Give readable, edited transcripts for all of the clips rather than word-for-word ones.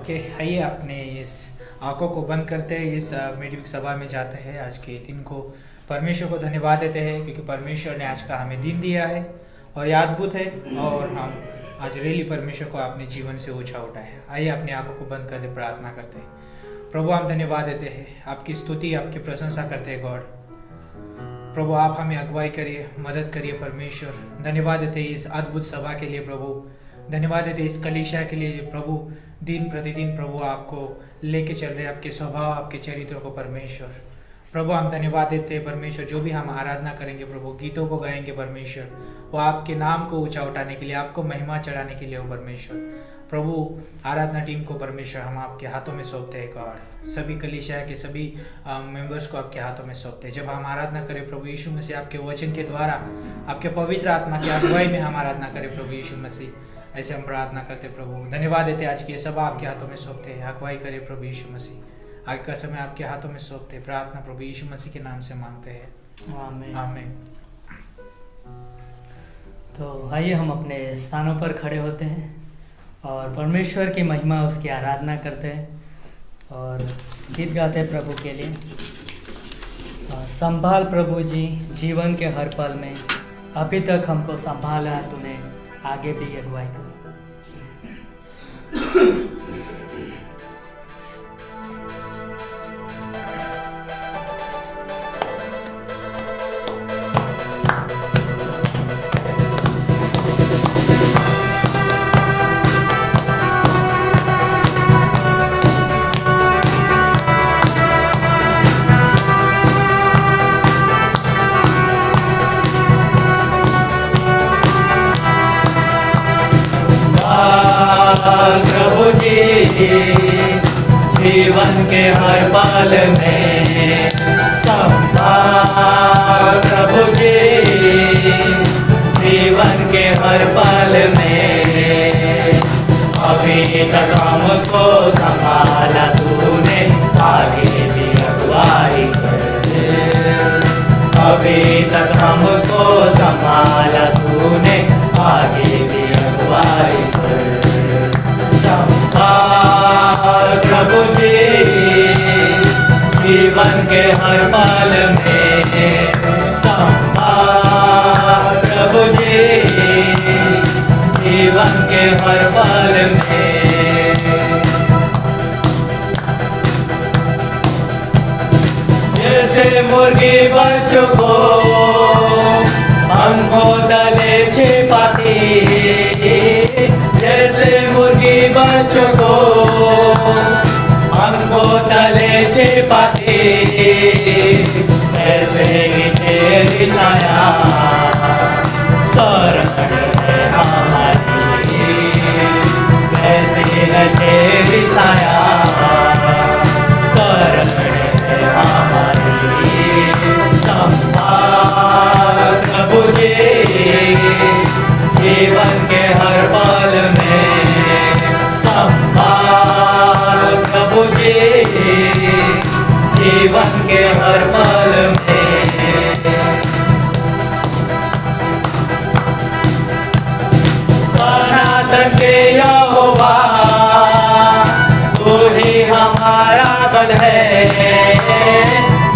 Okay, आइए अपने इस आंखों को बंद करते हैं, इस मीटिंग सभा में जाते हैं। आज के दिन को परमेश्वर को धन्यवाद देते हैं क्योंकि परमेश्वर ने आज का हमें दिन दिया है और ये अद्भुत है और हम आज रेली परमेश्वर को अपने जीवन से ऊंचा उठाए। आइए अपनी आंखों को बंद करके प्रार्थना करते हैं। प्रभु, हम धन्यवाद देते हैं, आपकी स्तुति आपकी प्रशंसा करते हैं। गॉड प्रभु, आप हमें अगुवाई करिए, मदद करिए। परमेश्वर धन्यवाद देते हैं इस अद्भुत सभा के लिए। प्रभु धन्यवाद देते इस कलीसिया के लिए। प्रभु दिन प्रतिदिन प्रभु आपको लेके चल रहे, आपके स्वभाव आपके चरित्रों को। परमेश्वर प्रभु हम धन्यवाद देते हैं। परमेश्वर जो भी हम आराधना करेंगे प्रभु, गीतों को गाएंगे परमेश्वर, वो आपके नाम को ऊंचा उठाने के लिए, आपको महिमा चढ़ाने के लिए हो परमेश्वर। प्रभु आराधना टीम को परमेश्वर हम आपके हाथों में सौंपते हैं। गॉड सभी कलीसिया के सभी मेंबर्स को आपके हाथों में सौंपते हैं। जब हम आराधना करें प्रभु यीशु मसीह, आपके वचन के द्वारा, आपके पवित्र आत्मा की अगुवाई में हम आराधना करें प्रभु यीशु मसीह, ऐसे हम प्रार्थना करते प्रभु। धन्यवाद देते आज की सभा आपके हाथों में सौंपते हैं। अगुवाई करें प्रभु यीशु मसीह, आगे का समय आपके हाथों में सौंपते हैं। प्रार्थना प्रभु यीशु मसीह के नाम से मांगते हैं, आमीन। आमीन। तो आइए हम अपने स्थानों पर खड़े होते हैं और परमेश्वर की महिमा, उसकी आराधना करते हैं और गीत गाते हैं प्रभु के लिए। संभाल प्रभु जी जीवन के हर पल में, अभी तक हमको संभाला तूने, आगे भी अगुवाई कर। प्रभु जी जीवन के हर पल में, संभाल प्रभु जी जीवन के हर पल में, अभी तक हमको संभाला तूने, आगे भी अगुवाई कर। अभी तक हमको संभाला तूने, आगे भी अगुवाई कर। संभाल प्रभु जी जीवन के हर पल में, संभाल प्रभु जी जीवन के हर पल में। जैसे मुर्गी बच्चों को पंखों तले छिपाती, जैसे मुर्गी बच्चों को पंखों तले छिपाती, ऐसे ही तेरी छाया शरण है हमारी, ऐसे ही तेरी छाया शरण है हमारी। संभाल प्रभु जी जीवन के हर पल में, संभाल प्रभु जी जीवन के हर पल में। सनातन के यहोवा तू ही हमारा बल है,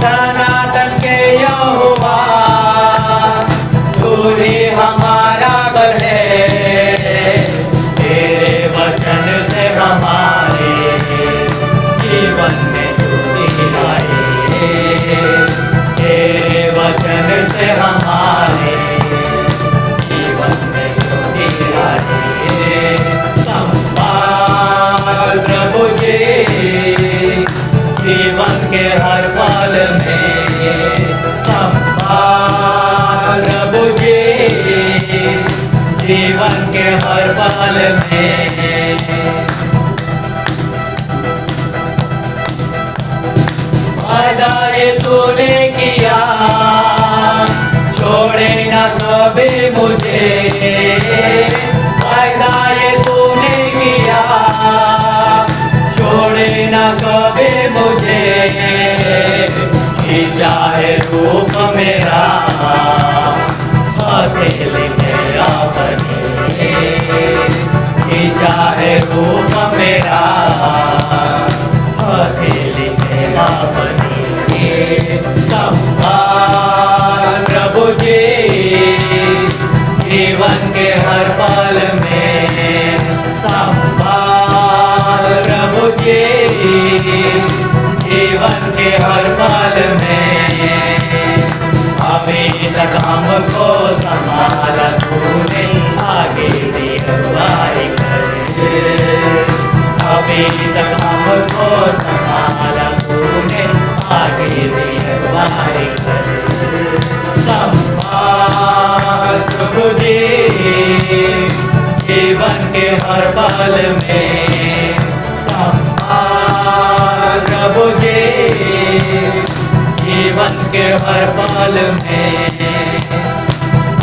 सनातन के यहोवा तू ही हमारा बल है। तेरे वचन से हमारे जीवन में ज्योति आए, तेरे वचन से हमारे जीवन में ज्योति आए। संभाल प्रभु जी जीवन के हर पल में, संभाल प्रभु जी जीवन के हर पल में। वादा ये तूने किया, छोड़े न कभी मुझे, वादा ये तूने किया, छोड़े न कभी मुझे। चाहे रूप मेरा हथेली मेरा बने, चाहे रूप मेरा अकेली मेरा बनी संभाल प्रभु जी जीवन के हर पल में संभाल प्रभु जी जीवन के हर पल में अभी तक हमको संभाला तूने आगे भी अगुवाई कर अभी तक हमको संभाला तूने आगे भी अगुवाई कर संभाल प्रभु जी जीवन के हर पल में संभाल प्रभु जी जीवन के हर पल में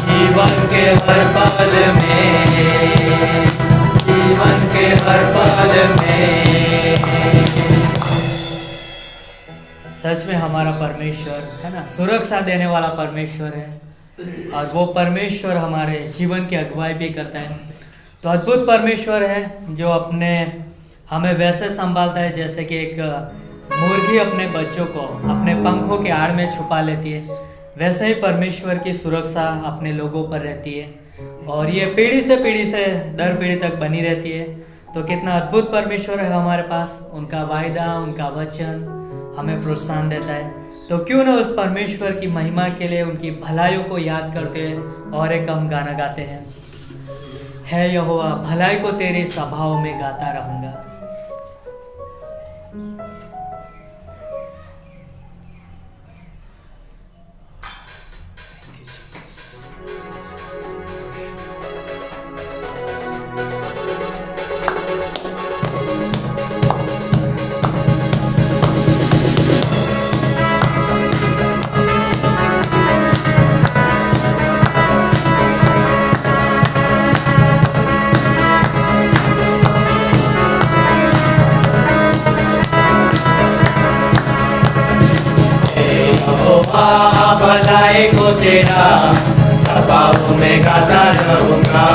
जीवन के हर पल में जीवन के हर पल में। सच में हमारा परमेश्वर है ना, सुरक्षा देने वाला परमेश्वर है और वो परमेश्वर हमारे जीवन की अगुवाई भी करता है। तो अद्भुत परमेश्वर है जो हमें वैसे संभालता है जैसे कि एक मुर्गी अपने बच्चों को अपने पंखों के आड़ में छुपा लेती है, वैसे ही परमेश्वर की सुरक्षा अपने लोगों पर रहती है और ये पीढ़ी से दर पीढ़ी तक बनी रहती है। तो कितना अद्भुत परमेश्वर है हमारे पास, उनका वायदा उनका वचन हमें प्रोत्साहन देता है। तो क्यों ना उस परमेश्वर की महिमा के लिए उनकी भलाइयों को याद करते हैं और एक हम गाना गाते हैं, है यहोवा भलाई को तेरी सभाओं में गाता रहूंगा। भलाई को तेरा सभाओं में गाता रहूंगा,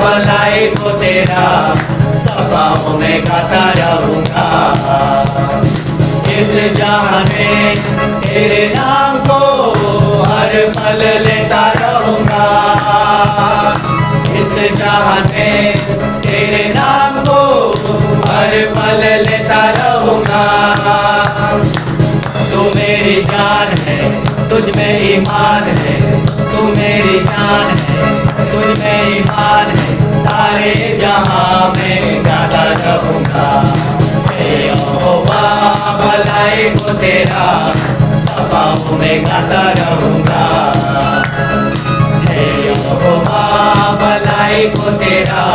भलाई को तेरा सभाओं में गाता रहूंगा। इस जहां में तेरे नाम को हर पल लेता रहूंगा, इस जहां में तेरे नाम को हर पल लेता रहूंगा। तू मेरी जान है तुझ में ईमान है, तू मेरी जान है तुझ में ईमान है, सारे जहां में गाता रहूंगा। यहोवा भलाई को तेरा सभाओं में गाता रहूंगा, यहोवा भलाई को तेरा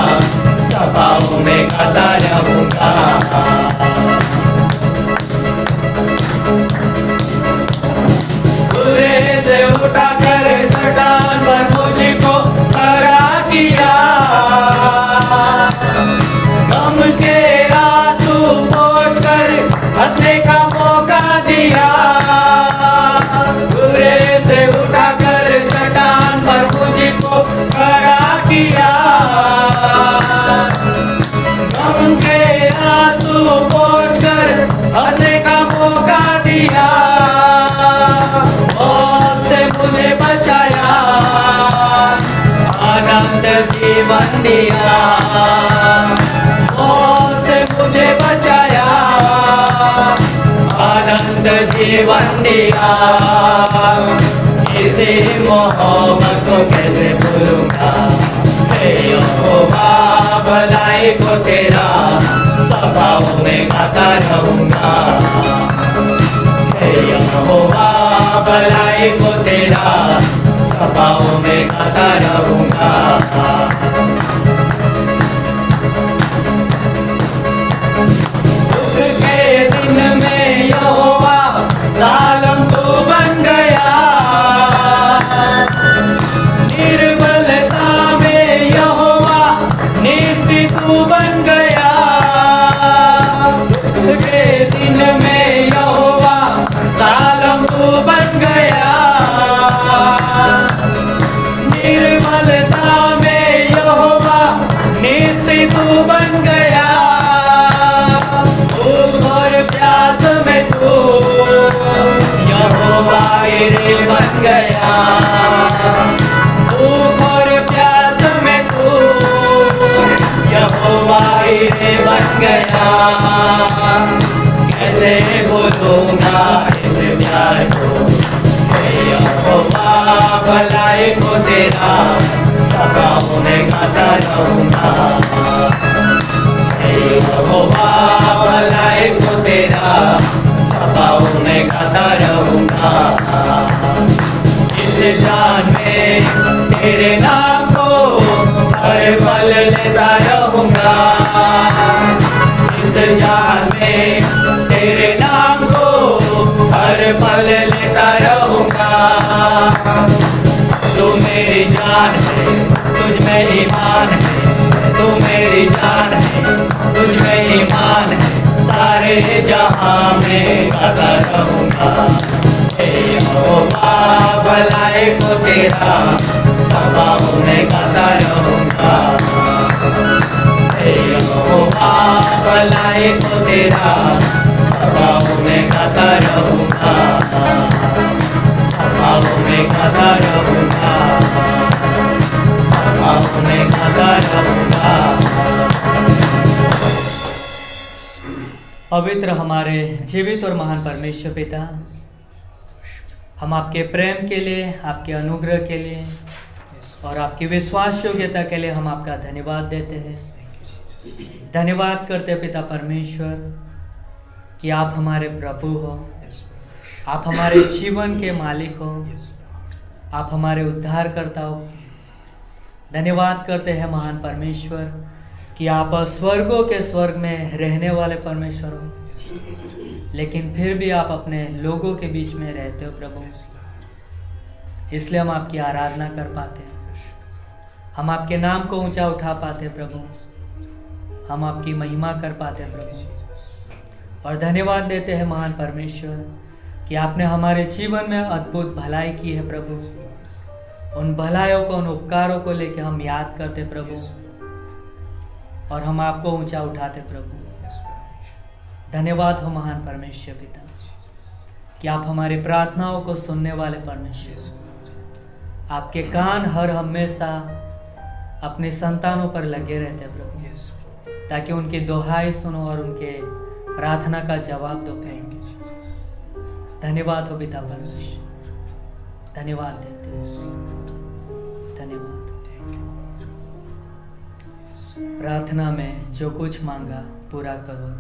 सभाओं में गाता रहूंगा। से उठा कर चट्टान पर मुझको खड़ा किया, गम के आंसू पोंछ कर हंसने का मौका दिया। बुरे से उठा कर चट्टान पर मुझको खड़ा किया, गम के आंसू पोंछ कर हंसने का मौका दिया। मुझे बचाया आनंद जीवन दिया, मौत से मुझे बचाया आनंद जीवन दिया। इसी मोहब्बत को कैसे भूलूंगा, यहोवा भलाई को तेरा सभाओं में गाता रहूंगा, यहोवा भलाई को तेरा सभाओं में गाता रहूंगा। दुख के दिन में यहोवा जालिम तू बन गया, निर्बलता में यहोवा निस्सी तू बन गया। दुख के दिन में यहोवा जालिम तू बन गया, निर्बलता में गया, भूख और प्यास में तू यहोवा हीरे बन गया। कैसे भूलूंगा इस प्यार को, यहोवा भलाई को तेरा सदा में गाता रहूंगा। यहोवा भलाई को तेरा सदा में गाता रहूंगा। इस जान में तेरे नाम को हर पल लेता रहूंगा। इस जान में तेरे नाम को हर पल लेता रहूंगा। तू मेरी जान है, तुझ में ईमान है, तू मेरी जान है, तुझ में ईमान है, सारे जहां में गाता रहूंगा। यहोवा भलाई को तेरा सदा में गाता रहूंगा। यहोवा भलाई को तेरा सदा में गाता रहूंगा, सदा में गाता रहूंगा, सदा में गाता रहूंगा। पवित्र हमारे जीवित और महान परमेश्वर पिता, हम आपके प्रेम के लिए, आपके अनुग्रह के लिए और आपकी विश्वास योग्यता के लिए हम आपका धन्यवाद देते हैं। धन्यवाद करते हैं पिता परमेश्वर कि आप हमारे प्रभु हो, आप हमारे जीवन के मालिक हो, आप हमारे उद्धारकर्ता हो। धन्यवाद करते हैं महान परमेश्वर कि आप स्वर्गों के स्वर्ग में रहने वाले परमेश्वर हो, लेकिन फिर भी आप अपने लोगों के बीच में रहते हो प्रभु। इसलिए हम आपकी आराधना कर पाते हैं, हम आपके नाम को ऊंचा उठा पाते हैं प्रभु, हम आपकी महिमा कर पाते हैं प्रभु। और धन्यवाद देते हैं महान परमेश्वर कि आपने हमारे जीवन में अद्भुत भलाई की है प्रभु। उन भलाइयों को, उन उपकारों को लेकर हम याद करते प्रभु और हम आपको ऊंचा उठाते प्रभु। धन्यवाद हो महान परमेश्वर पिता कि आप हमारी प्रार्थनाओं को सुनने वाले परमेश्वर। आपके कान हर हमेशा अपने संतानों पर लगे रहते हैं प्रभु, ताकि उनकी दुहाई सुनो और उनके प्रार्थना का जवाब दो। धन्यवाद हो पिता परमेश्वर, धन्यवाद देते हैं, धन्यवाद। प्रार्थना में जो कुछ मांगा पूरा करो।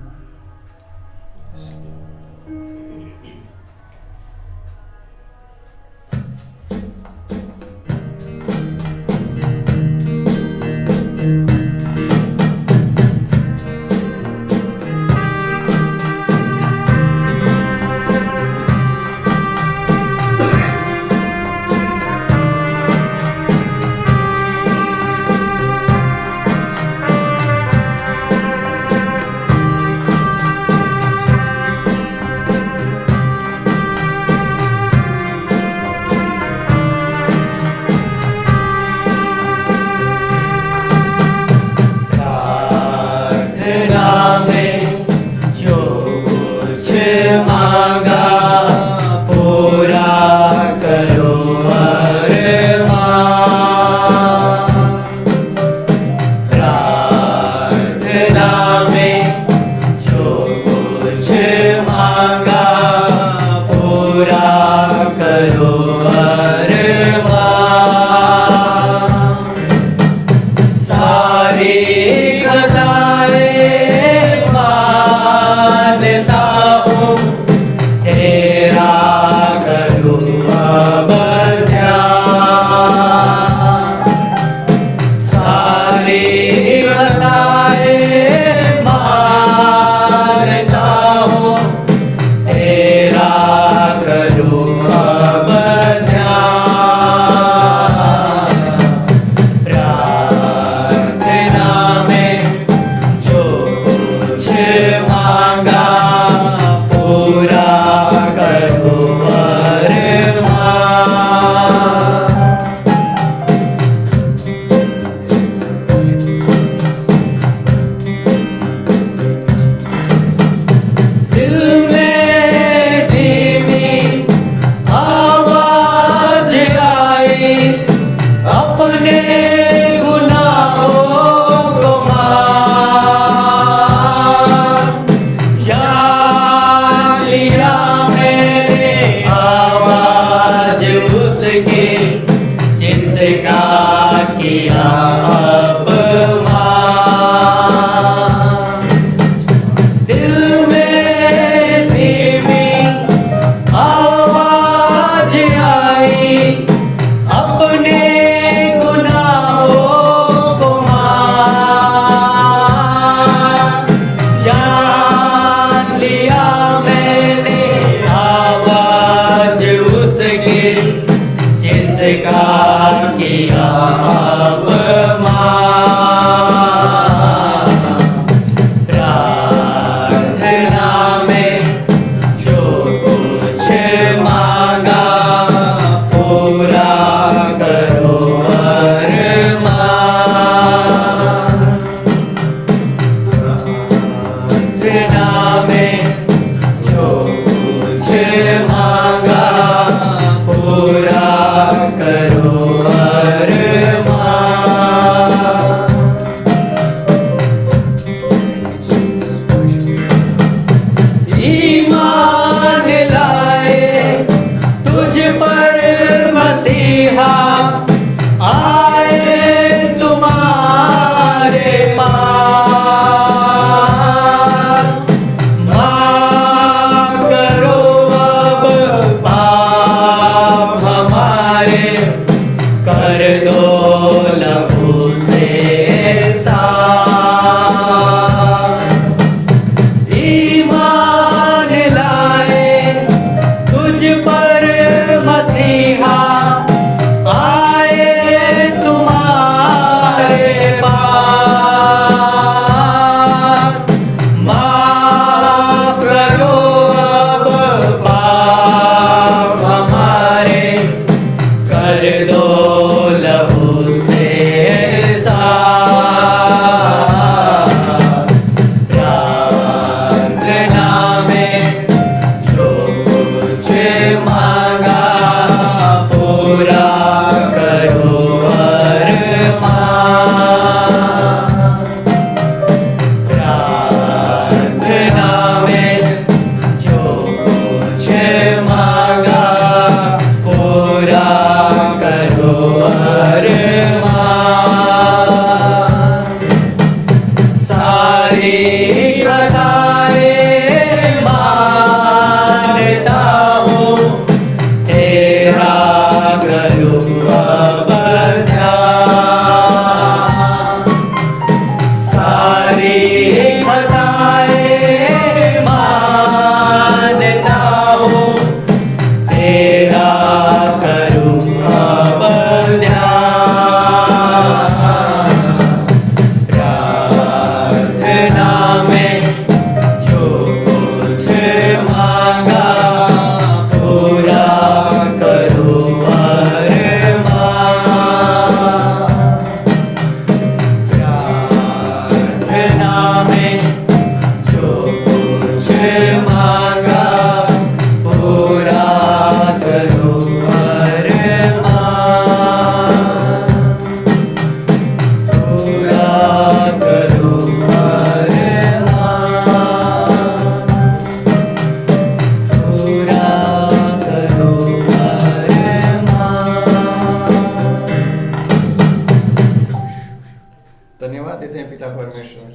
धन्यवाद देते हैं पिता परमेश्वर,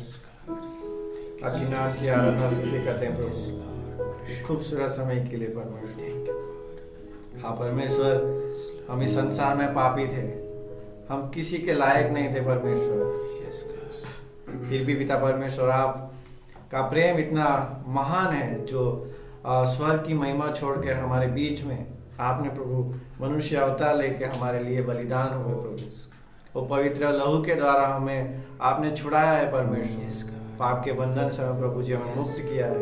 आपकी नाम की आराधना स्तुति करते हैं प्रभु इस खूबसूरत समय के लिए परमेश्वर। हाँ परमेश्वर, हम इस संसार में पापी थे, हम किसी के लायक नहीं थे परमेश्वर, फिर भी पिता परमेश्वर आपका प्रेम इतना महान है जो स्वर्ग की महिमा छोड़कर हमारे बीच में आपने प्रभु मनुष्य अवतार लेके हमारे लिए बलिदान हुए प्रभु। वो पवित्र लहू के द्वारा हमें आपने छुड़ाया है परमेश्वर, पाप के बंधन से प्रभु जी हमें मुक्त किया है।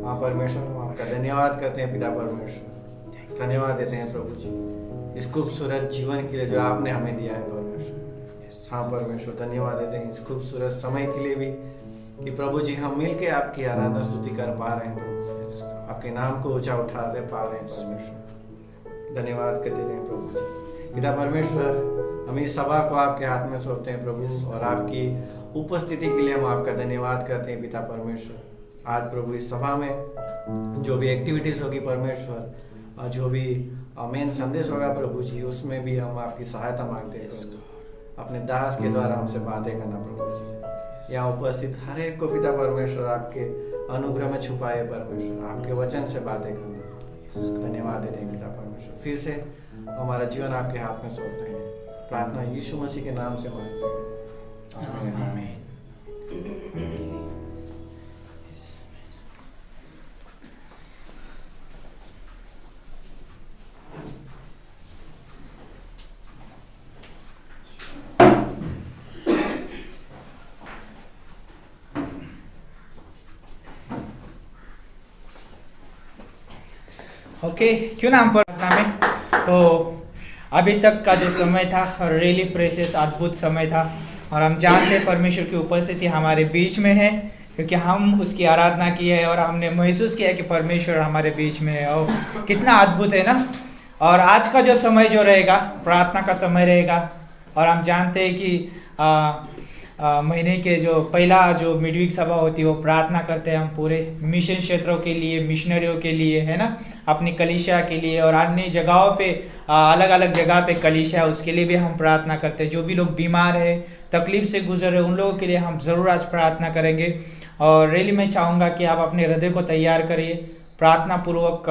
हाँ परमेश्वर, हम आपका धन्यवाद करते हैं पिता परमेश्वर, धन्यवाद देते हैं प्रभु जी इस खूबसूरत जीवन के लिए जो आपने हमें दिया है परमेश्वर। हाँ परमेश्वर, धन्यवाद देते हैं इस खूबसूरत समय के लिए भी कि प्रभु जी हम मिलके आपकी आराधना स्तुति कर पा रहे हैं, आपके नाम को ऊंचा उठा पा रहे हैं परमेश्वर। धन्यवाद करते हैं प्रभु जी। पिता परमेश्वर, हम इस सभा को आपके हाथ में सौंपते हैं प्रभु, और आपकी उपस्थिति के लिए हम आपका धन्यवाद करते हैं पिता परमेश्वर। आज प्रभु इस सभा में जो भी एक्टिविटीज होगी परमेश्वर, और जो भी मेन संदेश होगा प्रभु जी, उसमें भी हम आपकी सहायता मांगते हैं प्रभु। अपने दास के द्वारा हमसे बातें करना प्रभु, यहाँ उपस्थित हर एक को पिता परमेश्वर आपके अनुग्रह में छुपाए परमेश्वर, आपके वचन से बातें करना। धन्यवाद देते हैं पिता परमेश्वर, फिर से हमारा जीवन आपके हाथ में सौंपते हैं। प्रार्थना यीशु मसीह के नाम से मांगते हैं, आमीन। ओके, क्यों ना हम प्रार्थना में, तो अभी तक का जो समय था रियली प्रेशियस अद्भुत समय था, और हम जानते हैं परमेश्वर की उपस्थिति हमारे बीच में है, क्योंकि हम उसकी आराधना की है और हमने महसूस किया कि परमेश्वर हमारे बीच में है, और कितना अद्भुत है ना। और आज का जो समय जो रहेगा प्रार्थना का समय रहेगा, और हम जानते हैं कि महीने के जो पहला जो मिडवीक सभा होती है वो प्रार्थना करते हैं हम पूरे मिशन क्षेत्रों के लिए, मिशनरियों के लिए, है ना, अपनी कलीसिया के लिए, और अन्य जगहों पे अलग अलग जगह पे कलीसिया उसके लिए भी हम प्रार्थना करते हैं। जो भी लोग बीमार है, तकलीफ से गुजर रहे, उन लोगों के लिए हम ज़रूर आज प्रार्थना करेंगे। और रियली मैं चाहूँगा कि आप अपने हृदय को तैयार करिए, प्रार्थना पूर्वक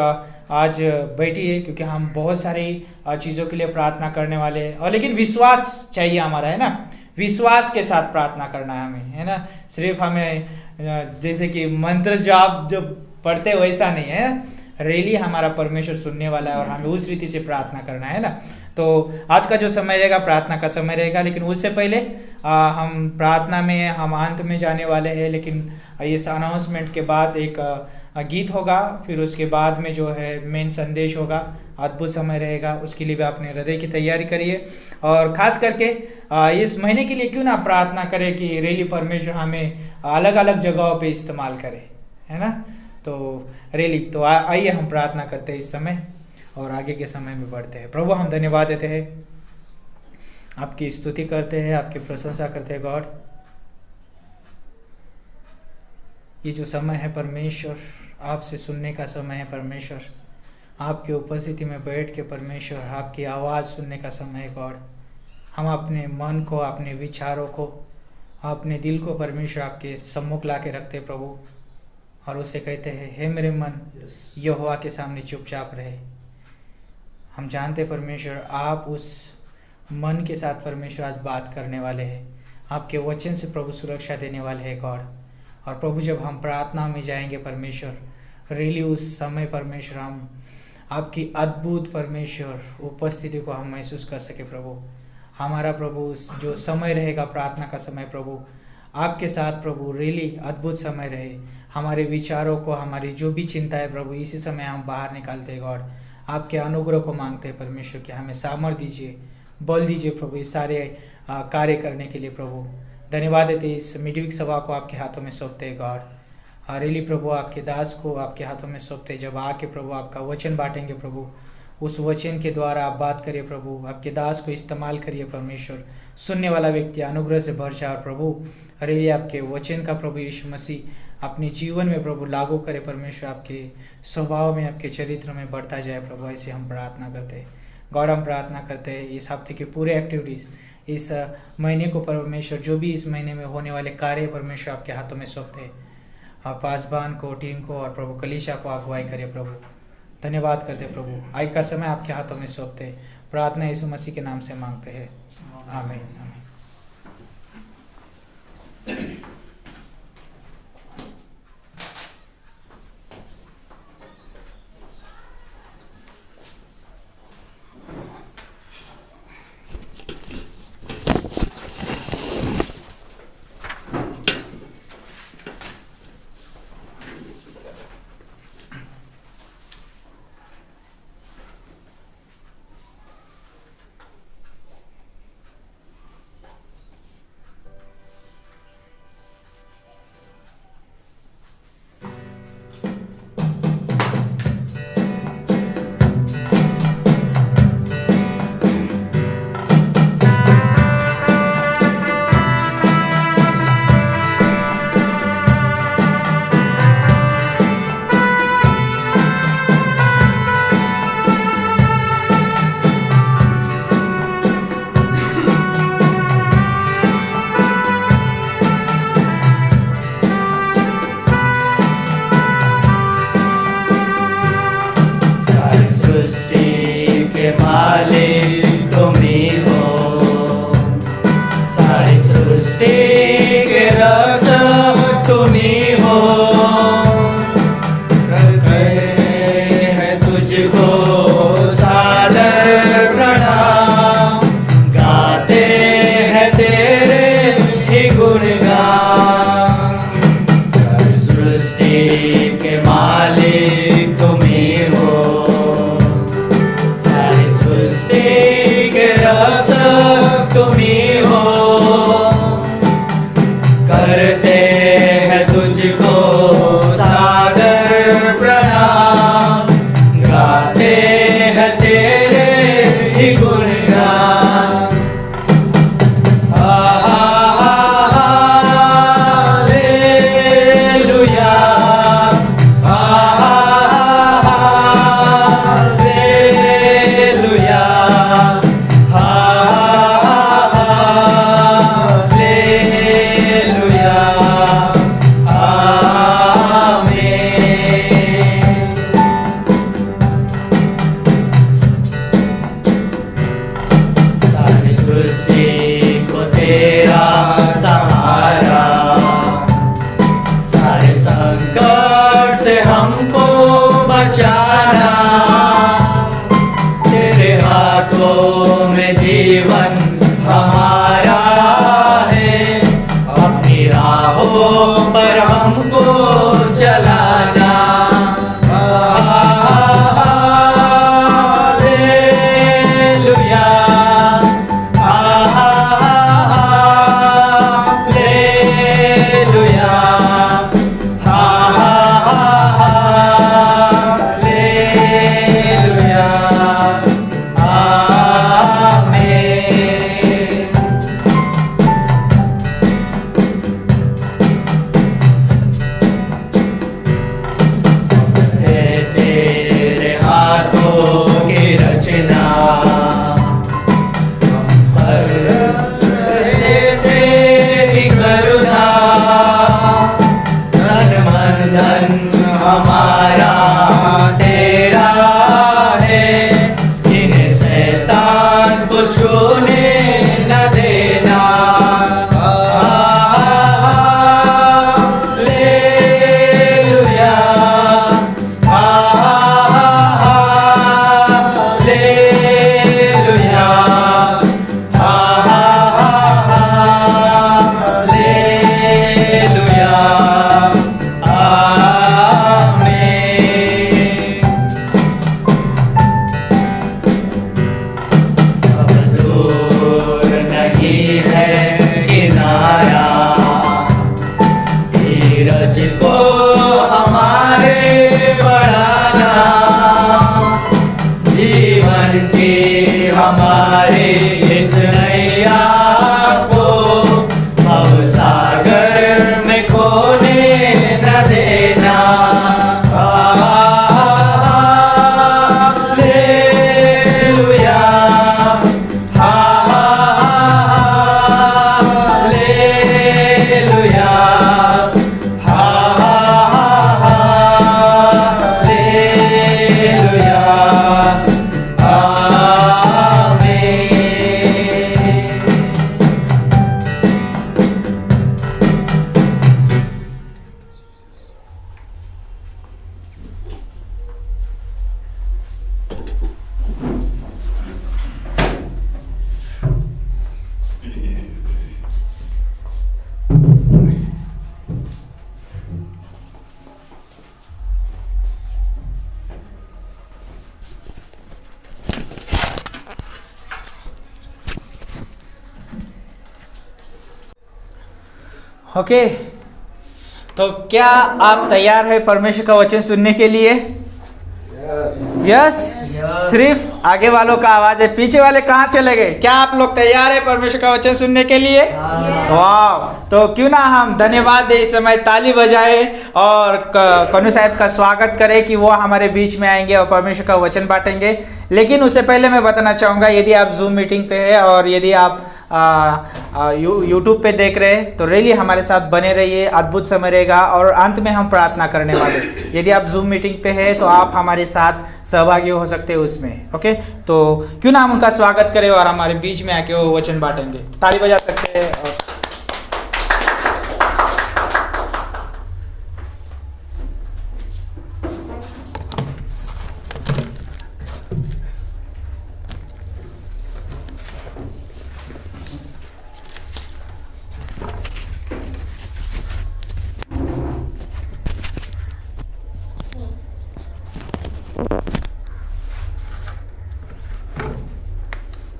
आज बैठिए, क्योंकि हम बहुत सारी चीज़ों के लिए प्रार्थना करने वाले हैं। और लेकिन विश्वास चाहिए हमारा, है ना, विश्वास के साथ प्रार्थना करना है हमें, है ना। सिर्फ हमें जैसे कि मंत्र जाप जो पढ़ते वैसा नहीं है, रियली हमारा परमेश्वर सुनने वाला है और हमें उस रीति से प्रार्थना करना है ना। तो आज का जो समय रहेगा प्रार्थना का समय रहेगा, लेकिन उससे पहले हम प्रार्थना में हम अंत में जाने वाले हैं, लेकिन इस अनाउंसमेंट के बाद एक गीत होगा, फिर उसके बाद में जो है मेन संदेश होगा। अद्भुत समय रहेगा, उसके लिए भी अपने हृदय की तैयारी करिए, और ख़ास करके इस महीने के लिए क्यों ना प्रार्थना करें कि रियली परमेश्वर हमें अलग अलग जगहों पे इस्तेमाल करे, है ना। तो रियली तो आइए हम प्रार्थना करते हैं इस समय, और आगे के समय में बढ़ते हैं। प्रभु, हम धन्यवाद देते हैं, आपकी स्तुति करते हैं, आपकी प्रशंसा करते हैं गॉड। ये जो समय है परमेश्वर, आपसे सुनने का समय है परमेश्वर, आपकी उपस्थिति में बैठ के परमेश्वर आपकी आवाज़ सुनने का समय है गॉड। हम अपने मन को, अपने विचारों को, अपने दिल को परमेश्वर आपके सम्मुख ला के रखते प्रभु, और उससे कहते हैं, हे मेरे मन, यहोवा के सामने चुपचाप रहे। हम जानते परमेश्वर आप उस मन के साथ परमेश्वर आज बात करने वाले हैं, आपके वचन से प्रभु सुरक्षा देने वाले हैं गॉड। और प्रभु जब हम प्रार्थना में जाएंगे परमेश्वर, रियली उस समय परमेश्वर हम आपकी अद्भुत परमेश्वर उपस्थिति को हम महसूस कर सके प्रभु। हमारा प्रभु जो समय रहेगा प्रार्थना का समय प्रभु, आपके साथ प्रभु रियली अद्भुत समय रहे। हमारे विचारों को, हमारी जो भी चिंता है प्रभु, इसी समय हम बाहर निकालते हैं गॉड। आपके अनुग्रह को मांगते हैं परमेश्वर कि हमें सामर्थ्य दीजिए, बल दीजिए प्रभु इस सारे कार्य करने के लिए प्रभु। धन्यवाद देते इस मिडवीक सभा को आपके हाथों में सौंपते हैं गॉड। रियली प्रभु आपके दास को आपके हाथों में सौंपते, जब आके प्रभु आपका वचन बांटेंगे प्रभु, उस वचन के द्वारा आप बात करिए प्रभु, आपके दास को इस्तेमाल करिए परमेश्वर। सुनने वाला व्यक्ति अनुग्रह से भर जाए प्रभु। रियली आपके वचन का प्रभु यीशु मसीह अपने जीवन में प्रभु लागू करे परमेश्वर, आपके स्वभाव में, आपके चरित्र में बढ़ता जाए प्रभु। ऐसे हम प्रार्थना करते हैं गॉड। हम प्रार्थना करते हैं इस हफ्ते के पूरे एक्टिविटीज़ इस महीने को परमेश्वर, जो भी इस महीने में होने वाले कार्य परमेश्वर आपके हाथों में सौंपते हैं। आप पासबान को, टीम को और प्रभु कलीसिया को अगुवाई करें प्रभु। धन्यवाद करते प्रभु, आज का समय आपके हाथों में सौंपते हैं। प्रार्थना यीशु मसीह के नाम से मांगते हैं, आमीन आमीन। ओके, तो क्या आप तैयार है परमेश्वर का वचन सुनने के लिए? यस। सिर्फ आगे वालों का आवाज है, पीछे वाले कहाँ चले गए? क्या आप लोग तैयार है परमेश्वर का वचन सुनने के लिए? वाह, तो क्यों ना हम धन्यवाद दे, इस समय ताली बजाए और कनु साहब का स्वागत करें कि वो हमारे बीच में आएंगे और परमेश्वर का वचन बांटेंगे। लेकिन उससे पहले मैं बताना चाहूँगा, यदि आप जूम मीटिंग पे है और यदि आप यूट्यूब पे देख रहे हैं तो रियली हमारे साथ बने रहिए, अद्भुत समय रहेगा और अंत में हम प्रार्थना करने वाले। यदि आप जूम मीटिंग पे है तो आप हमारे साथ सहभागी हो सकते हैं उसमें। ओके, तो क्यों ना हम उनका स्वागत करें और हमारे बीच में आके वो वचन बांटेंगे। तो ताली बजा सकते हैं। और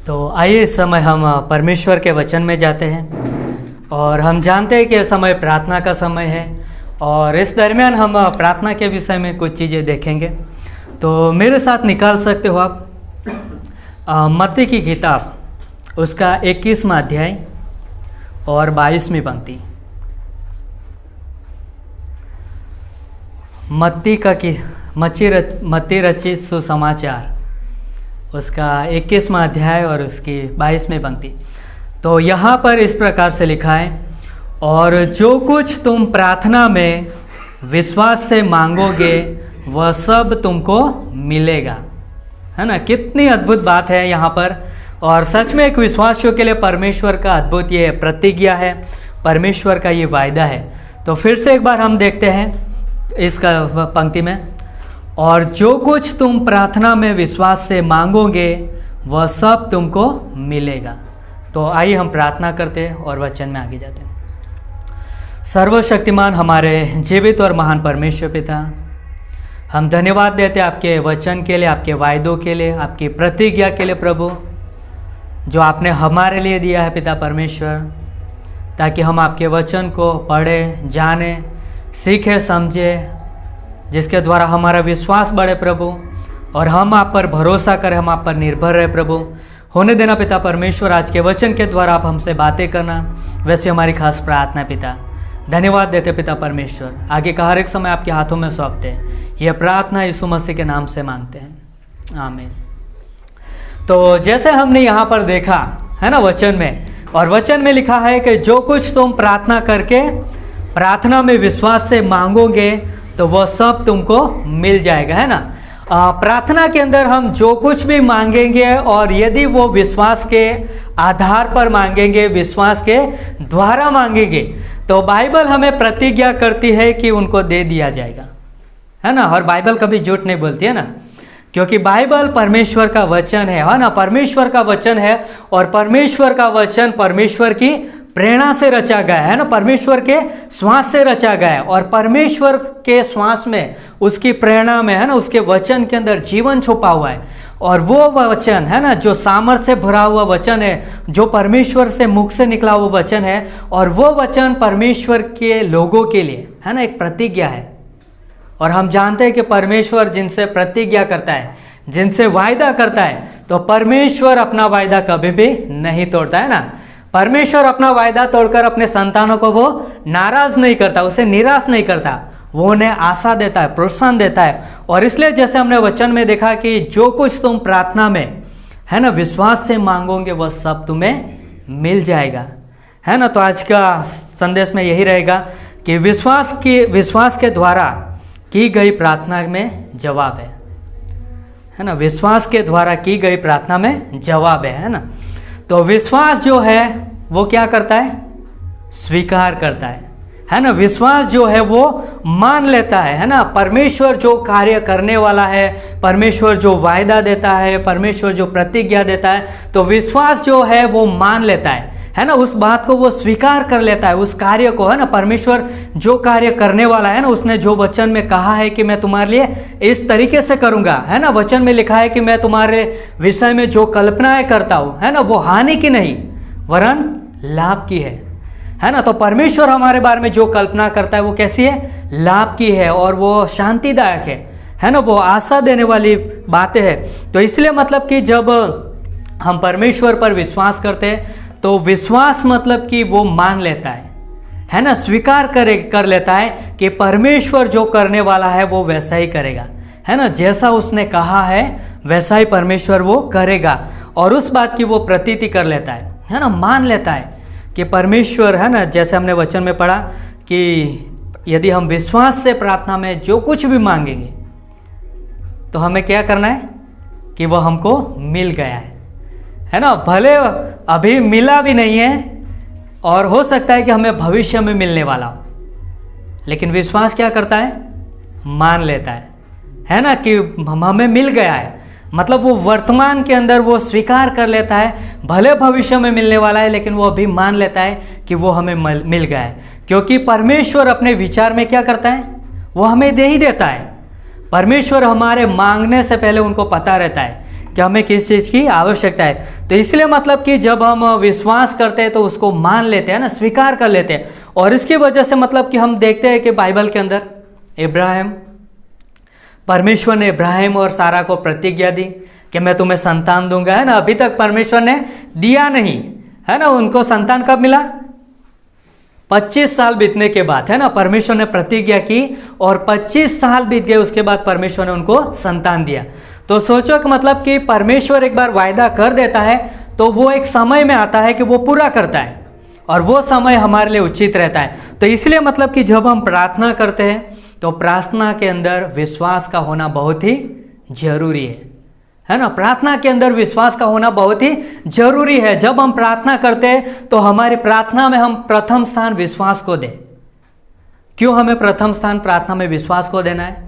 तो आइए इस समय हम परमेश्वर के वचन में जाते हैं और हम जानते हैं कि यह समय प्रार्थना का समय है और इस दरमियान हम प्रार्थना के विषय में कुछ चीज़ें देखेंगे। तो मेरे साथ निकाल सकते हो आप मत्ती की किताब उसका 21वां अध्याय और 22वीं पंक्ति। मत्ती रचित सुसमाचार उसका 21वां अध्याय और उसकी 22वीं पंक्ति। तो यहाँ पर इस प्रकार से लिखा है, और जो कुछ तुम प्रार्थना में विश्वास से मांगोगे वह सब तुमको मिलेगा। है ना, कितनी अद्भुत बात है यहाँ पर। और सच में एक विश्वासियों के लिए परमेश्वर का अद्भुत ये प्रतिज्ञा है, परमेश्वर का ये वायदा है। तो फिर से एक बार हम देखते हैं इसका पंक्ति में, और जो कुछ तुम प्रार्थना में विश्वास से मांगोगे वह सब तुमको मिलेगा। तो आइए हम प्रार्थना करते हैं और वचन में आगे जाते हैं। सर्वशक्तिमान हमारे जीवित और महान परमेश्वर पिता, हम धन्यवाद देते हैं आपके वचन के लिए, आपके वायदों के लिए, आपकी प्रतिज्ञा के लिए प्रभु, जो आपने हमारे लिए दिया है पिता परमेश्वर, ताकि हम आपके वचन को पढ़ें, जानें, सीखें, समझें, जिसके द्वारा हमारा विश्वास बढ़े प्रभु और हम आप पर भरोसा करें, हम आप पर निर्भर रहे प्रभु। होने देना पिता परमेश्वर, आज के वचन के द्वारा आप हमसे बातें करना, वैसे हमारी खास प्रार्थना पिता। धन्यवाद देते पिता परमेश्वर, आगे का हर एक समय आपके हाथों में सौंपते हैं। यह प्रार्थना यीशु मसीह के नाम से मांगते हैं, आमीन। तो जैसे हमने यहाँ पर देखा है ना वचन में, और वचन में लिखा है कि जो कुछ तुम प्रार्थना करके प्रार्थना में विश्वास से मांगोगे तो वह सब तुमको मिल जाएगा। है ना, प्रार्थना के अंदर हम जो कुछ भी मांगेंगे और यदि वो विश्वास के आधार पर मांगेंगे, विश्वास के द्वारा मांगेंगे, तो बाइबल हमें प्रतिज्ञा करती है कि उनको दे दिया जाएगा। है ना, और बाइबल कभी झूठ नहीं बोलती है ना, क्योंकि बाइबल परमेश्वर का वचन है ना, परमेश्वर का वचन है और परमेश्वर का वचन परमेश्वर की प्रेरणा से रचा गया है ना, परमेश्वर के श्वास से रचा गया है। और परमेश्वर के श्वास में, उसकी प्रेरणा में है ना, उसके वचन के अंदर जीवन छुपा हुआ है। और वो वचन है ना, जो सामर्थ्य से भरा हुआ वचन है, जो परमेश्वर से मुख से निकला हुआ वचन है, और वो वचन परमेश्वर के लोगों के लिए है ना एक प्रतिज्ञा है। और हम जानते हैं कि परमेश्वर जिनसे प्रतिज्ञा करता है, जिनसे वायदा करता है, तो परमेश्वर अपना वायदा कभी भी नहीं तोड़ता। है ना, परमेश्वर अपना वायदा तोड़कर अपने संतानों को वो नाराज नहीं करता, उसे निराश नहीं करता, वो उन्हें आशा देता है, प्रोत्साहन देता है। और इसलिए जैसे हमने वचन में देखा कि जो कुछ तुम प्रार्थना में है ना विश्वास से मांगोगे वह सब तुम्हें मिल जाएगा। है ना, तो आज का संदेश में यही रहेगा कि विश्वास के द्वारा की गई प्रार्थना में जवाब है ना, विश्वास के द्वारा की गई प्रार्थना में जवाब है ना। तो विश्वास जो है वो क्या करता है, स्वीकार करता है ना, विश्वास जो है वो मान लेता है ना, परमेश्वर जो कार्य करने वाला है, परमेश्वर जो वायदा देता है, परमेश्वर जो प्रतिज्ञा देता है, तो विश्वास जो है वो मान लेता है ना, उस बात को वो स्वीकार कर लेता है, उस कार्य को है ना, परमेश्वर जो कार्य करने वाला है ना, उसने जो वचन में कहा है कि मैं तुम्हारे लिए इस तरीके से करूंगा, है ना, वचन में लिखा है कि मैं तुम्हारे विषय में जो कल्पनाएं करता हूं है ना, वो हानि की नहीं वरन लाभ की है ना। तो परमेश्वर हमारे बारे में जो कल्पना करता है वो कैसी है, लाभ की है और वो शांतिदायक है ना, वो आशा देने वाली बातें हैं। तो इसलिए मतलब कि जब हम परमेश्वर पर विश्वास करते हैं तो विश्वास मतलब कि वो मान लेता है ना, स्वीकार कर लेता है कि परमेश्वर जो करने वाला है वो वैसा ही करेगा, है ना, जैसा उसने कहा है वैसा ही परमेश्वर वो करेगा। और उस बात की वो प्रतीति कर लेता है ना, मान लेता है कि परमेश्वर, है ना, जैसे हमने वचन में पढ़ा कि यदि हम विश्वास से प्रार्थना में जो कुछ भी मांगेंगे तो हमें क्या करना है कि वो हमको मिल गया है ना। भले अभी मिला भी नहीं है और हो सकता है कि हमें भविष्य में मिलने वाला हो, लेकिन विश्वास क्या करता है, मान लेता है ना, कि हमें मिल गया है। मतलब वो वर्तमान के अंदर वो स्वीकार कर लेता है, भले भविष्य में मिलने वाला है लेकिन वो अभी मान लेता है कि वो हमें मिल गया है। क्योंकि परमेश्वर अपने विचार में क्या करता है, वो हमें दे ही देता है। परमेश्वर हमारे मांगने से पहले उनको पता रहता है कि हमें किस चीज़ की आवश्यकता है। तो इसलिए मतलब कि जब हम विश्वास करते हैं तो उसको मान लेते हैं ना, स्वीकार कर लेते हैं। और इसकी वजह से मतलब कि हम देखते हैं कि बाइबल के अंदर इब्राहिम, परमेश्वर ने इब्राहिम और सारा को प्रतिज्ञा दी कि मैं तुम्हें संतान दूंगा, है ना। अभी तक परमेश्वर ने दिया नहीं, है ना। उनको संतान कब मिला, 25 साल बीतने के बाद, है ना, परमेश्वर ने प्रतिज्ञा की और 25 साल बीत गए, उसके बाद परमेश्वर ने उनको संतान दिया। तो सोचो कि मतलब कि परमेश्वर एक बार वायदा कर देता है तो वो एक समय में आता है कि वो पूरा करता है और वो समय हमारे लिए उचित रहता है। तो इसलिए मतलब कि जब हम प्रार्थना करते हैं तो प्रार्थना के अंदर विश्वास का होना बहुत ही जरूरी है ना। प्रार्थना के अंदर विश्वास का होना बहुत ही जरूरी है। जब हम प्रार्थना करते हैं तो हमारी प्रार्थना में हम प्रथम स्थान विश्वास को दें। क्यों हमें प्रथम स्थान प्रार्थना में विश्वास को देना है?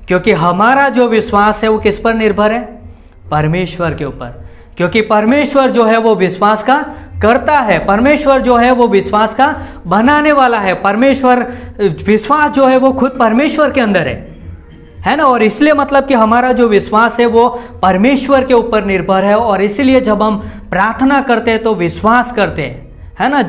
क्योंकि हमारा जो विश्वास है वो किस पर निर्भर है, परमेश्वर के ऊपर। क्योंकि परमेश्वर जो है वो विश्वास का करता है, परमेश्वर जो है वो विश्वास का बनाने वाला है। परमेश्वर, विश्वास जो है वो खुद परमेश्वर के अंदर है ना। और इसलिए मतलब कि हमारा जो विश्वास है वो परमेश्वर के ऊपर निर्भर है। और इसलिए जब हम प्रार्थना करते हैं तो विश्वास करते हैं, है ना।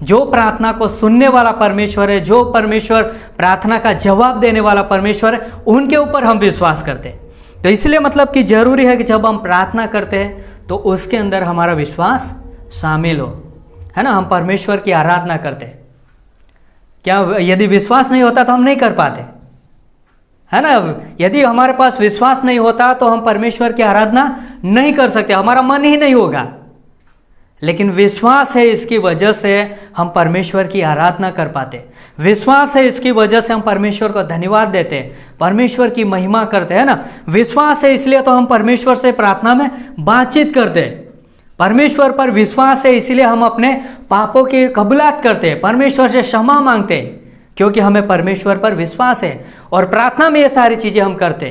जो प्रार्थना को सुनने वाला परमेश्वर है, जो परमेश्वर प्रार्थना का जवाब देने वाला परमेश्वर है, उनके ऊपर हम विश्वास करते हैं। तो इसलिए मतलब कि जरूरी है कि जब हम प्रार्थना करते हैं तो उसके अंदर हमारा विश्वास शामिल हो, है ना। हम परमेश्वर की आराधना करते हैं। क्या यदि विश्वास नहीं होता तो हम नहीं कर पाते, है ना। यदि हमारे पास विश्वास नहीं होता तो हम परमेश्वर की आराधना नहीं कर सकते, हमारा मन ही नहीं होगा। लेकिन विश्वास है, इसकी वजह से हम परमेश्वर की आराधना कर पाते। विश्वास है, इसकी वजह से हम परमेश्वर को धन्यवाद देते, परमेश्वर की महिमा करते हैं ना। विश्वास है इसलिए तो हम परमेश्वर से प्रार्थना में बातचीत करते। परमेश्वर पर विश्वास है इसलिए हम अपने पापों की कबूलात करते, परमेश्वर से क्षमा मांगते, क्योंकि हमें परमेश्वर पर विश्वास है। और प्रार्थना में ये सारी चीज़ें हम करते,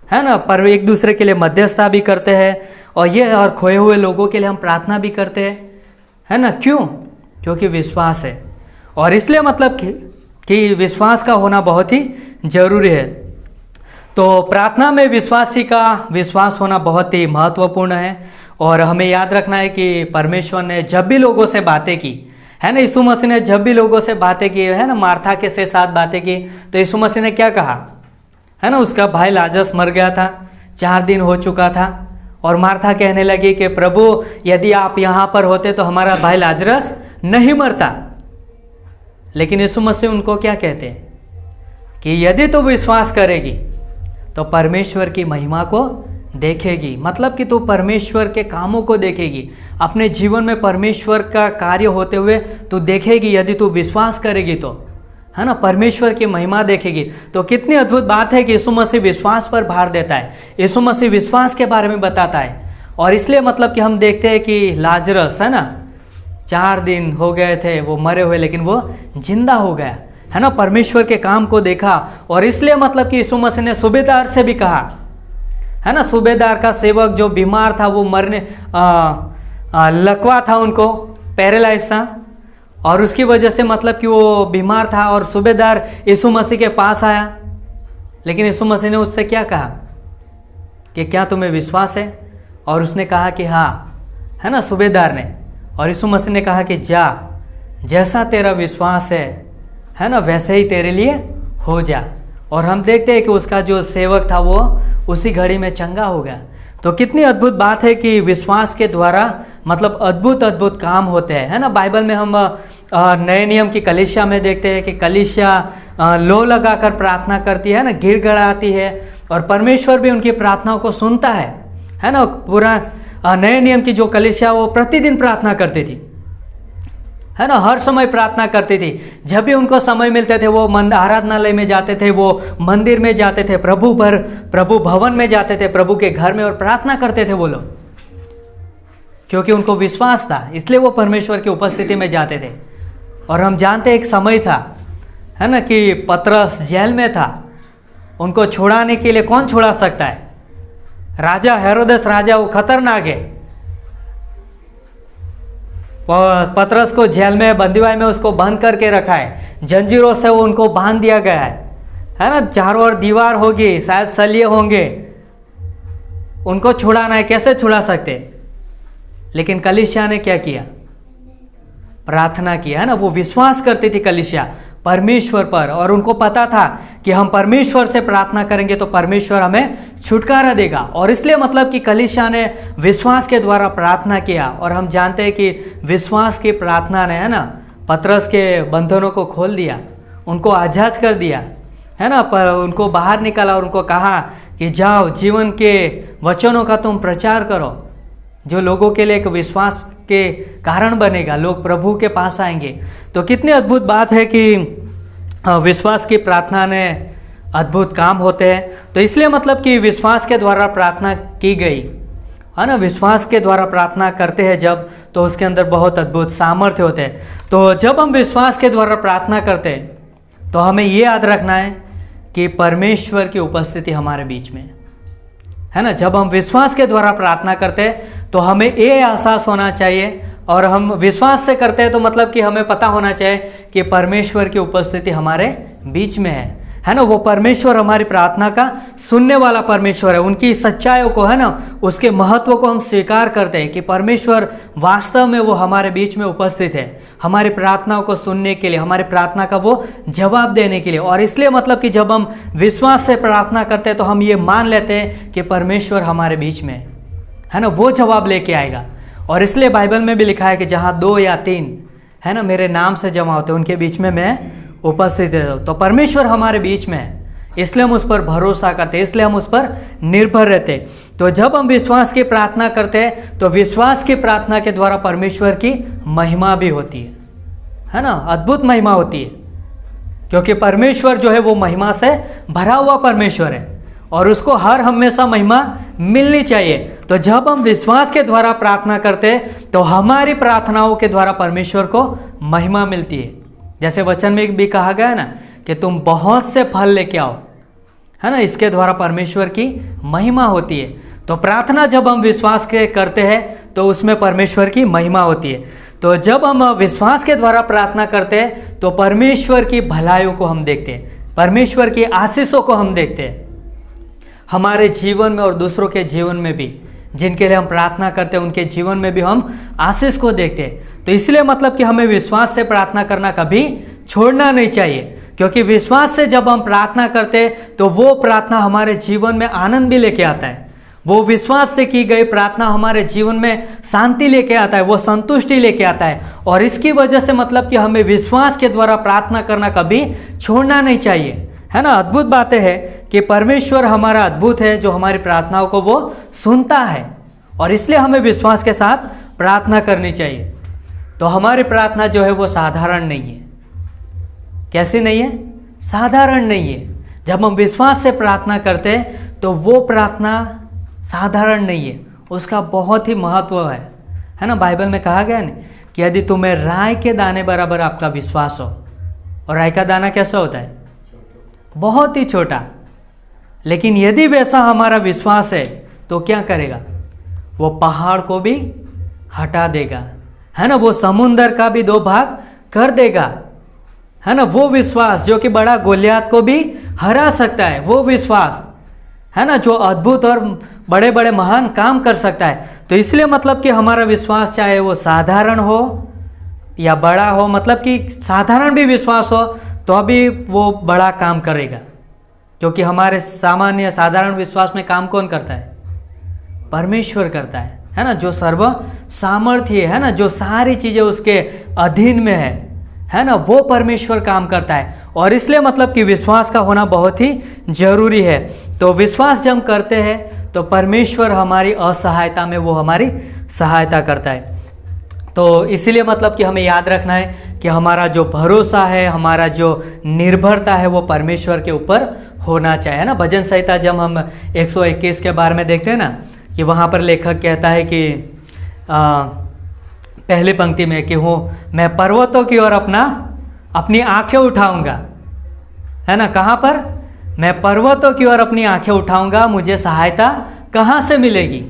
है ना। पर एक दूसरे के लिए मध्यस्थता भी करते हैं और खोए हुए लोगों के लिए हम प्रार्थना भी करते हैं, है ना। क्यों? क्योंकि विश्वास है। और इसलिए मतलब कि विश्वास का होना बहुत ही जरूरी है। तो प्रार्थना में विश्वासी का विश्वास होना बहुत ही महत्वपूर्ण है। और हमें याद रखना है कि परमेश्वर ने जब भी लोगों से बातें की, है ना, यीशु मसीह ने जब भी लोगों से बातें की, है ना, मार्था के साथ बातें की, तो यीशु मसीह ने क्या कहा, है ना, उसका भाई लाजरस मर गया था, 4 दिन हो चुका था। और मार्था कहने लगी कि प्रभु यदि आप यहाँ पर होते तो हमारा भाई लाजरस नहीं मरता। लेकिन यीशु मसीह उनको क्या कहते हैं कि यदि तू विश्वास करेगी तो परमेश्वर की महिमा को देखेगी। मतलब कि तू परमेश्वर के कामों को देखेगी, अपने जीवन में परमेश्वर का कार्य होते हुए तू देखेगी। यदि तू विश्वास करेगी तो, है ना, परमेश्वर की महिमा देखेगी। तो कितनी अद्भुत बात है कि यीशु मसीह विश्वास पर भार देता है, यीशु मसीह विश्वास के बारे में बताता है। और इसलिए मतलब कि हम देखते हैं कि लाजरस, है ना, 4 दिन हो गए थे वो मरे हुए, लेकिन वो जिंदा हो गया, है ना। परमेश्वर के काम को देखा। और इसलिए मतलब कि यीशु मसीह ने सूबेदार से भी कहा, है ना, सूबेदार का सेवक जो बीमार था, वो मरने लकवा था, उनको पैरालाइज था, और उसकी वजह से मतलब कि वो बीमार था। और सूबेदार यीशु मसीह के पास आया, लेकिन यीशु मसीह ने उससे क्या कहा कि क्या तुम्हें विश्वास है? और उसने कहा कि हाँ, है ना, सूबेदार ने। और यीशु मसीह ने कहा कि जा, जैसा तेरा विश्वास है ना, वैसे ही तेरे लिए हो जा। और हम देखते हैं कि उसका जो सेवक था वो उसी घड़ी में चंगा हो गया। तो कितनी अद्भुत बात है कि विश्वास के द्वारा मतलब अद्भुत अद्भुत काम होते हैं, है ना। बाइबल में हम नए नियम की कलीसिया में देखते हैं कि कलीसिया लो लगाकर प्रार्थना करती है ना, गिड़गिड़ाती है, और परमेश्वर भी उनकी प्रार्थनाओं को सुनता है ना। पूरा नए नियम की जो कलीसिया वो प्रतिदिन प्रार्थना करती थी, है ना, हर समय प्रार्थना करती थी। जब भी उनको समय मिलते थे वो आराधनालय में जाते थे, वो मंदिर में जाते थे, प्रभु भवन में जाते थे, प्रभु के घर में, और प्रार्थना करते थे वो लोग, क्योंकि उनको विश्वास था, इसलिए वो परमेश्वर की उपस्थिति में जाते थे। और हम जानते हैं एक समय था, है ना, कि पतरस जेल में था, उनको छुड़ाने के लिए कौन छुड़ा सकता है? राजा हेरोदेस राजा, वो खतरनाक है। पतरस को जेल में बंदीवाई में उसको बंद करके रखा है, जंजीरों से वो उनको बांध दिया गया है ना, चारों ओर दीवार होगी, शायद सलिए होंगे, उनको छुड़ाना है, कैसे छुड़ा सकते? लेकिन कलीसिया ने क्या किया? प्रार्थना किया, है ना। वो विश्वास करती थी कलीसिया परमेश्वर पर, और उनको पता था कि हम परमेश्वर से प्रार्थना करेंगे तो परमेश्वर हमें छुटकारा देगा। और इसलिए मतलब कि कलीसिया ने विश्वास के द्वारा प्रार्थना किया। और हम जानते हैं कि विश्वास की प्रार्थना ने, है ना, पतरस के बंधनों को खोल दिया, उनको आज़ाद कर दिया, है ना, पर उनको बाहर निकाला और उनको कहा कि जाओ, जीवन के वचनों का तुम प्रचार करो, जो लोगों के लिए एक विश्वास के कारण बनेगा, लोग प्रभु के पास आएंगे। तो कितनी अद्भुत बात है कि विश्वास की प्रार्थना ने अद्भुत काम होते हैं। तो इसलिए मतलब कि विश्वास के द्वारा प्रार्थना की गई, है ना, विश्वास के द्वारा प्रार्थना करते हैं जब, तो उसके अंदर बहुत अद्भुत सामर्थ्य होते हैं। तो जब हम विश्वास के द्वारा प्रार्थना करते हैं तो हमें ये याद रखना है कि परमेश्वर की उपस्थिति हमारे बीच में है ना। जब हम विश्वास के द्वारा प्रार्थना करते हैं तो हमें ये एहसास होना चाहिए, और हम विश्वास से करते हैं तो मतलब कि हमें पता होना चाहिए कि परमेश्वर की उपस्थिति हमारे बीच में है ना। वो परमेश्वर हमारी प्रार्थना का सुनने वाला परमेश्वर है। उनकी सच्चाइयों को, है ना, उसके महत्व को हम स्वीकार करते हैं कि परमेश्वर वास्तव में वो हमारे बीच में उपस्थित है, हमारी प्रार्थनाओं को सुनने के लिए, हमारी प्रार्थना का वो जवाब देने के लिए। और इसलिए मतलब कि जब हम विश्वास से प्रार्थना करते हैं तो हम ये मान लेते हैं कि परमेश्वर हमारे बीच में है ना, वो जवाब लेके आएगा। और इसलिए बाइबल में भी लिखा है कि जहाँ 2 या 3 है ना मेरे नाम से जमा होते, उनके बीच में मैं उपस्थित रहता हूँ। तो परमेश्वर हमारे बीच में है, इसलिए हम उस पर भरोसा करते हैं, इसलिए हम उस पर निर्भर रहते हैं। तो जब हम विश्वास की प्रार्थना करते हैं तो विश्वास की प्रार्थना के द्वारा परमेश्वर की महिमा भी होती है ना, अद्भुत महिमा होती है, क्योंकि परमेश्वर जो है वो महिमा से भरा हुआ परमेश्वर है और उसको हर हमेशा महिमा मिलनी चाहिए। तो जब हम विश्वास के द्वारा प्रार्थना करते हैं तो हमारी प्रार्थनाओं के द्वारा परमेश्वर को महिमा मिलती है। जैसे वचन में भी कहा गया है ना कि तुम बहुत से फल लेके आओ, है ना, इसके द्वारा परमेश्वर की महिमा होती है। तो प्रार्थना जब हम विश्वास के करते हैं तो उसमें परमेश्वर की महिमा होती है। तो जब हम विश्वास के द्वारा प्रार्थना करते हैं तो परमेश्वर की भलाइयों को हम देखते हैं, परमेश्वर की आशीषों को हम देखते हैं हमारे जीवन में और दूसरों के जीवन में भी। जिनके लिए हम प्रार्थना करते हैं उनके जीवन में भी हम आशीष को देखते हैं। तो इसलिए मतलब कि हमें विश्वास से प्रार्थना करना कभी छोड़ना नहीं चाहिए, क्योंकि विश्वास से जब हम प्रार्थना करते हैं तो वो प्रार्थना हमारे जीवन में आनंद भी लेके आता है। वो विश्वास से की गई प्रार्थना हमारे जीवन में शांति लेके आता है, वो संतुष्टि लेके आता है। और इसकी वजह से मतलब कि हमें विश्वास के द्वारा प्रार्थना करना कभी छोड़ना नहीं चाहिए, है ना। अद्भुत बातें है कि परमेश्वर हमारा अद्भुत है, जो हमारी प्रार्थनाओं को वो सुनता है, और इसलिए हमें विश्वास के साथ प्रार्थना करनी चाहिए। तो हमारी प्रार्थना जो है वो साधारण नहीं है। कैसी नहीं है? साधारण नहीं है। जब हम विश्वास से प्रार्थना करते हैं तो वो प्रार्थना साधारण नहीं है, उसका बहुत ही महत्व है ना। बाइबल में कहा गया ना कि यदि तुम्हें राई के दाने बराबर आपका विश्वास हो, और राई का दाना कैसा होता है? बहुत ही छोटा, लेकिन यदि वैसा हमारा विश्वास है तो क्या करेगा? वो पहाड़ को भी हटा देगा, है ना, वो समुंदर का भी 2 भाग कर देगा, है ना। वो विश्वास जो कि बड़ा गोलियत को भी हरा सकता है, वो विश्वास है ना, जो अद्भुत और बड़े बड़े महान काम कर सकता है। तो इसलिए मतलब कि हमारा विश्वास चाहे वो साधारण हो या बड़ा हो, मतलब कि साधारण भी विश्वास हो तो भी वो बड़ा काम करेगा, क्योंकि हमारे सामान्य साधारण विश्वास में काम कौन करता है? परमेश्वर करता है ना, जो सर्व सामर्थ्य है ना, जो सारी चीज़ें उसके अधीन में है ना, वो परमेश्वर काम करता है। और इसलिए मतलब कि विश्वास का होना बहुत ही जरूरी है। तो विश्वास जब हम करते हैं तो परमेश्वर हमारी असहायता में वो हमारी सहायता करता है। तो इसीलिए मतलब कि हमें याद रखना है कि हमारा जो भरोसा है, हमारा जो निर्भरता है वो परमेश्वर के ऊपर होना चाहिए ना। भजन संहिता जब हम 121 के बारे में देखते हैं ना, कि वहाँ पर लेखक कहता है कि पहली पंक्ति में कि मैं पर्वतों की ओर अपनी आंखें उठाऊंगा, है ना। कहाँ पर? मैं पर्वतों की ओर अपनी आंखें उठाऊंगा, मुझे सहायता कहाँ से मिलेगी?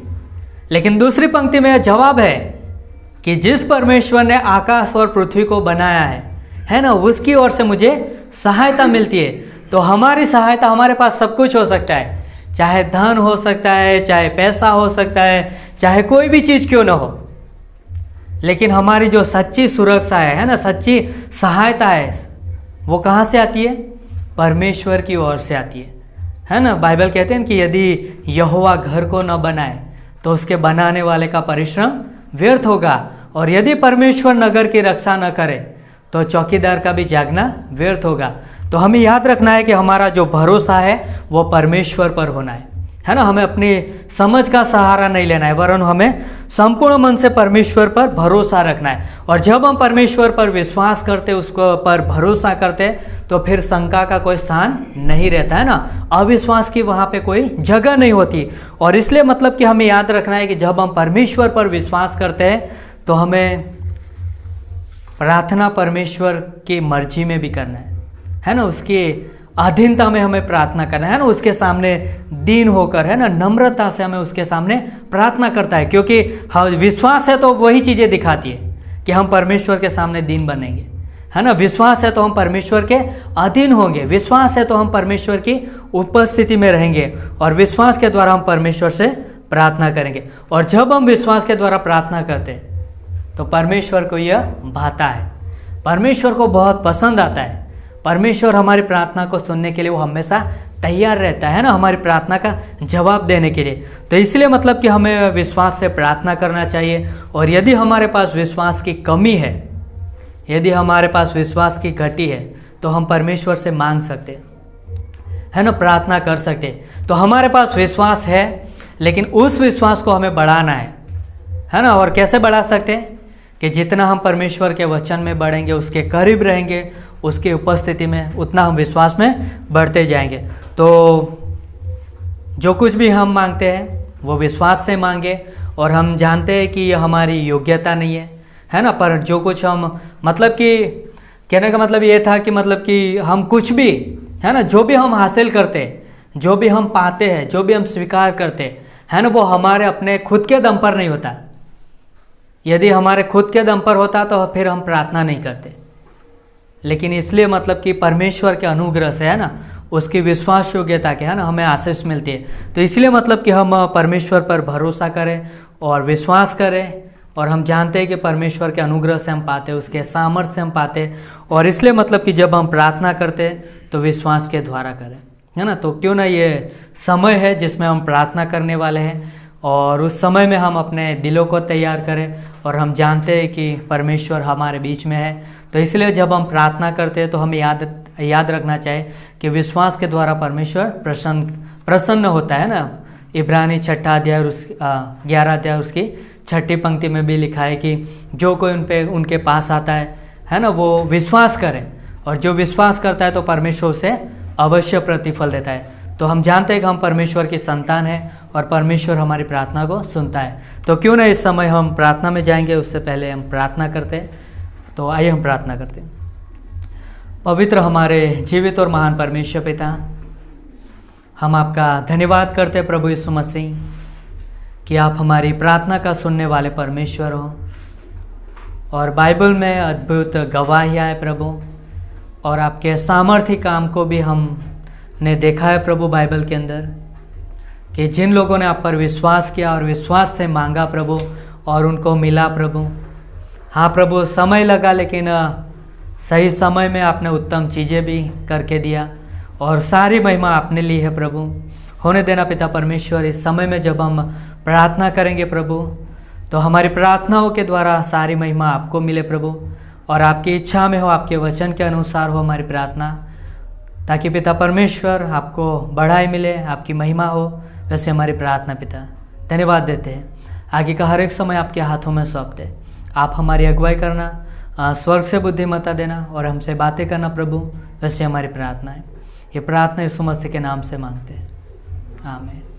लेकिन दूसरी पंक्ति में जवाब है कि जिस परमेश्वर ने आकाश और पृथ्वी को बनाया है ना, उसकी ओर से मुझे सहायता मिलती है। तो हमारी सहायता, हमारे पास सब कुछ हो सकता है, चाहे धन हो सकता है, चाहे पैसा हो सकता है, चाहे कोई भी चीज़ क्यों ना हो, लेकिन हमारी जो सच्ची सुरक्षा है ना, सच्ची सहायता है, वो कहाँ से आती है? परमेश्वर की ओर से आती है ना। बाइबल कहते हैं कि यदि यहोवा घर को न बनाए तो उसके बनाने वाले का परिश्रम व्यर्थ होगा, और यदि परमेश्वर नगर की रक्षा न करे तो चौकीदार का भी जागना व्यर्थ होगा। तो हमें याद रखना है कि हमारा जो भरोसा है वो परमेश्वर पर होना है ना। हमें अपनी समझ का सहारा नहीं लेना है, वरन हमें संपूर्ण मन से परमेश्वर पर भरोसा रखना है। और जब हम परमेश्वर पर विश्वास करते, उसको पर भरोसा करते, तो फिर शंका का कोई स्थान नहीं रहता है ना, अविश्वास की वहाँ पे कोई जगह नहीं होती। और इसलिए मतलब कि हमें याद रखना है कि जब हम परमेश्वर पर विश्वास करते हैं तो हमें प्रार्थना परमेश्वर की मर्जी में भी करना है ना, उसकी अधीनता में हमें प्रार्थना करना है ना, उसके सामने दीन होकर, है ना, नम्रता से हमें उसके सामने प्रार्थना करता है। क्योंकि विश्वास है तो वही चीज़ें दिखाती है कि हम परमेश्वर के सामने दीन बनेंगे, है ना। विश्वास है तो हम परमेश्वर के अधीन होंगे, विश्वास है तो हम परमेश्वर की उपस्थिति में रहेंगे, और विश्वास के द्वारा हम परमेश्वर से प्रार्थना करेंगे। और जब हम विश्वास के द्वारा प्रार्थना करते हैं तो परमेश्वर को यह भाता है, परमेश्वर को बहुत पसंद आता है। परमेश्वर हमारी प्रार्थना को सुनने के लिए वो हमेशा तैयार रहता है ना, हमारी प्रार्थना का जवाब देने के लिए। तो इसलिए मतलब कि हमें विश्वास से प्रार्थना करना चाहिए। और यदि हमारे पास विश्वास की कमी है, यदि हमारे पास विश्वास की घटी है, तो हम परमेश्वर से मांग सकते है ना, प्रार्थना कर सकते। तो हमारे पास विश्वास है, लेकिन उस विश्वास को हमें बढ़ाना है ना। और कैसे बढ़ा सकते हैं? कि जितना हम परमेश्वर के वचन में बढ़ेंगे, उसके करीब रहेंगे, उसकी उपस्थिति में, उतना हम विश्वास में बढ़ते जाएंगे। तो जो कुछ भी हम मांगते हैं वो विश्वास से मांगे, और हम जानते हैं कि यह हमारी योग्यता नहीं है ना। पर जो कुछ हम, मतलब कि कहने का मतलब ये था कि मतलब कि हम कुछ भी, है ना, जो भी हम हासिल करते, जो भी हम पाते हैं, जो भी हम स्वीकार करते हैं ना, वो हमारे अपने खुद के दम पर नहीं होता। यदि हमारे खुद के दम पर होता तो फिर हम प्रार्थना नहीं करते, लेकिन इसलिए मतलब कि परमेश्वर के अनुग्रह से, है ना, उसकी विश्वास योग्यता के, है ना, हमें आशीष मिलती है। तो इसलिए मतलब कि हम परमेश्वर पर भरोसा करें और विश्वास करें, और हम जानते हैं कि परमेश्वर के अनुग्रह से हम पाते, उसके सामर्थ्य से हम पाते। और इसलिए मतलब कि जब हम प्रार्थना करते तो विश्वास के द्वारा करें, है ना। तो क्यों ना ये समय है जिसमें हम प्रार्थना करने वाले हैं, और उस समय में हम अपने दिलों को तैयार करें, और हम जानते हैं कि परमेश्वर हमारे बीच में है। तो इसलिए जब हम प्रार्थना करते हैं तो हमें याद रखना चाहिए कि विश्वास के द्वारा परमेश्वर प्रसन्न होता है ना। इब्रानी 6 अध्याय 11 अध्याय उसकी 6 पंक्ति में भी लिखा है कि जो कोई उनके पास आता है ना, वो विश्वास करे, और जो विश्वास करता है तो परमेश्वर उसे अवश्य प्रतिफल देता है। तो हम जानते हैं कि हम परमेश्वर की संतान हैं, और परमेश्वर हमारी प्रार्थना को सुनता है। तो क्यों ना इस समय हम प्रार्थना में जाएंगे, उससे पहले हम प्रार्थना करते हैं। तो आइए हम प्रार्थना करते हैं। पवित्र हमारे जीवित और महान परमेश्वर पिता, हम आपका धन्यवाद करते हैं प्रभु यीशु मसीह कि आप हमारी प्रार्थना का सुनने वाले परमेश्वर हो, और बाइबल में अद्भुत गवाहियाँ है प्रभु, और आपके सामर्थ्य काम को भी हमने देखा है प्रभु बाइबल के अंदर, कि जिन लोगों ने आप पर विश्वास किया और विश्वास से मांगा प्रभु, और उनको मिला प्रभु, हाँ प्रभु, समय लगा लेकिन सही समय में आपने उत्तम चीज़ें भी करके दिया और सारी महिमा आपने ली है प्रभु। होने देना पिता परमेश्वर, इस समय में जब हम प्रार्थना करेंगे प्रभु, तो हमारी प्रार्थनाओं के द्वारा सारी महिमा आपको मिले प्रभु, और आपकी इच्छा में हो, आपके वचन के अनुसार हो हमारी प्रार्थना, ताकि पिता परमेश्वर आपको बढ़ाई मिले, आपकी महिमा हो। वैसे हमारी प्रार्थना पिता धन्यवाद देते हैं। आगे का हर एक समय आपके हाथों में सौंपते हैं। आप हमारी अगुवाई करना, स्वर्ग से बुद्धिमत्ता देना और हमसे बातें करना प्रभु। वैसे हमारी प्रार्थना है, ये प्रार्थना यीशु मसीह के नाम से मांगते हैं, आमीन।